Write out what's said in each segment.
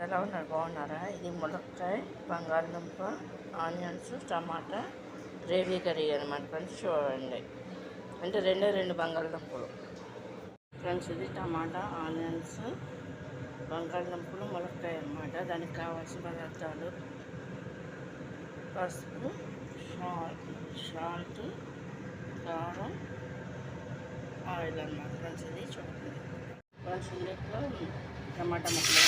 ఎలా ఉన్నారు? బాగున్నారా? ఇది ములక్కాయ, బంగాళదుంప, ఆనియన్స్, టమాటా గ్రేవీ కర్రీ అనమాట ఫ్రెండ్స్. చూడండి, అంటే రెండు బంగాళదుంపలు ఫ్రెండ్స్. ఇది టమాటా, ఆనియన్స్, బంగాళదుంపలు, ములక్కాయ అన్నమాట. దానికి కావాల్సిన పదార్థాలు: పసుపు, సాల్ట్, కారం, ఆయిల్ అన్నమాట ఫ్రెండ్స్. ఇది చూడండి ఫ్రెండ్స్. ఇందులో టమాటా ముక్కలు,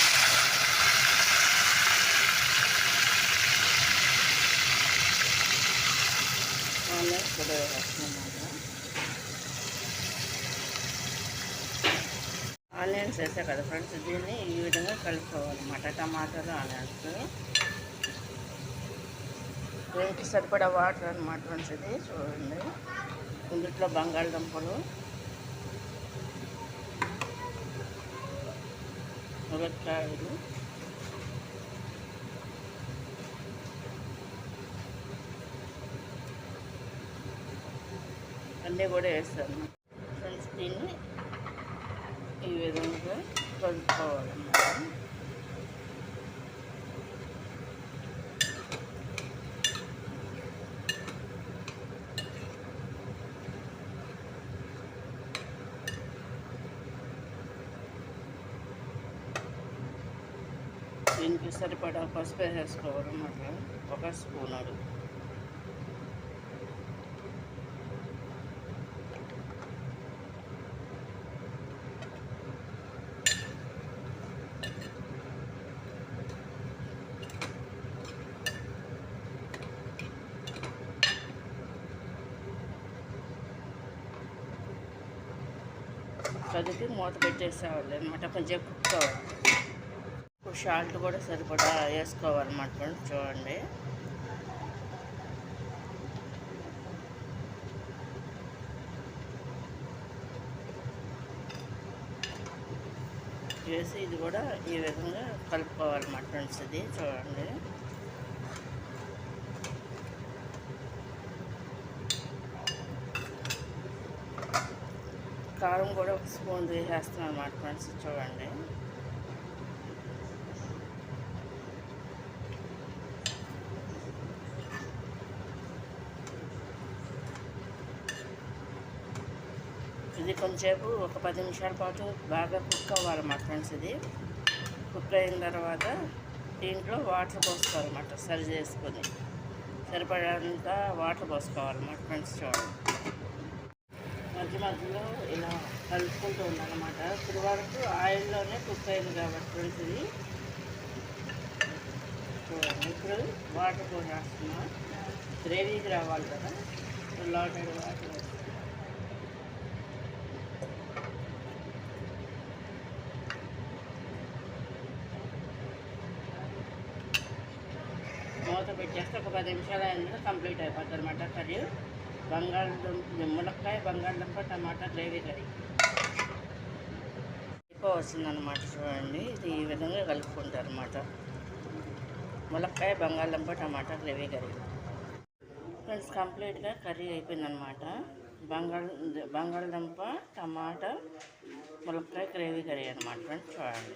ఆనియన్స్ కూడా వేస్తున్నామాట. ఆనియన్స్ వేసా కదా ఫ్రెండ్స్, దీన్ని ఈ విధంగా కలుపుకోవాలన్నమాట. టమాటాలు, ఆనియన్స్, దీనికి సరిపడా వాటర్ అన్నమాట ఫ్రెండ్స్. ఇది చూడండి, ఇందులో బంగాళదుంపలు, ములక్కాయలు, అన్నీ కూడా వేస్తాను ఫ్రెండ్స్. దీన్ని ఈ విధంగా కలుపుకోవాలన్నమాట. దీనికి సరిపడా పసుపు వేసుకోవాలన్నమాట, 1 స్పూను. కదిపి మూత పెట్టేసేవాళ్ళు అనమాట. కొంచెం కుక్ అవ్వాలి. సాల్ట్ కూడా సరిపడా వేసుకోవాలన్నమాట ఫ్రెండ్స్. చూడండి, వేసి ఇది కూడా ఈ విధంగా కలుపుకోవాలన్నమాట ఫ్రెండ్స్. ఇది చూడండి, కారం కూడా 1 స్పూన్ వేసేస్తున్నాను అన్నమాట ఫ్రెండ్స్. చూడండి, ఇది కొంచెంసేపు ఒక 10 నిమిషాల పాటు బాగా కుక్ అవ్వాలన్నమాట ఫ్రెండ్స్. ఇది కుక్ అయిన తర్వాత దీంట్లో వాటర్ పోసుకోవాలన్నమాట. సరి చేసుకొని సరిపడంత వాటర్ పోసుకోవాలన్నమాట ఫ్రెండ్స్. చూడండి, మధ్య మధ్యలో ఇలా కలుపుకుంటూ ఉండాలన్నమాట. ఇప్పుడు వరకు ఆయిల్లోనే కుక్ అయింది కాబట్టి ఫ్రెండ్స్ ఇది చూడండి. ఇప్పుడు వాటర్ పోసేస్తున్నా, గ్రేవీకి రావాలి కదా. లాటెడ్ వాటర్ మూత పెట్టేస్తే ఒక 10 నిమిషాలు అయినా కంప్లీట్ అయిపోతుంది అనమాట కర్రీ. ములక్కాయ, బంగాళదుంప, టమాటా గ్రేవీ కర్రీ ఎక్కువ వస్తుందన్నమాట. చూడండి, ఇది ఈ విధంగా కలుపుకుంటారు అన్నమాట. ములక్కాయ, బంగాళదుంప, టమాటా గ్రేవీ కర్రీ ఫ్రెండ్స్. కంప్లీట్గా కర్రీ అయిపోయిందనమాట. బంగాళదుంప, టమాటా, ములక్కాయ గ్రేవీ కర్రీ అనమాట ఫ్రెండ్స్. చూడండి.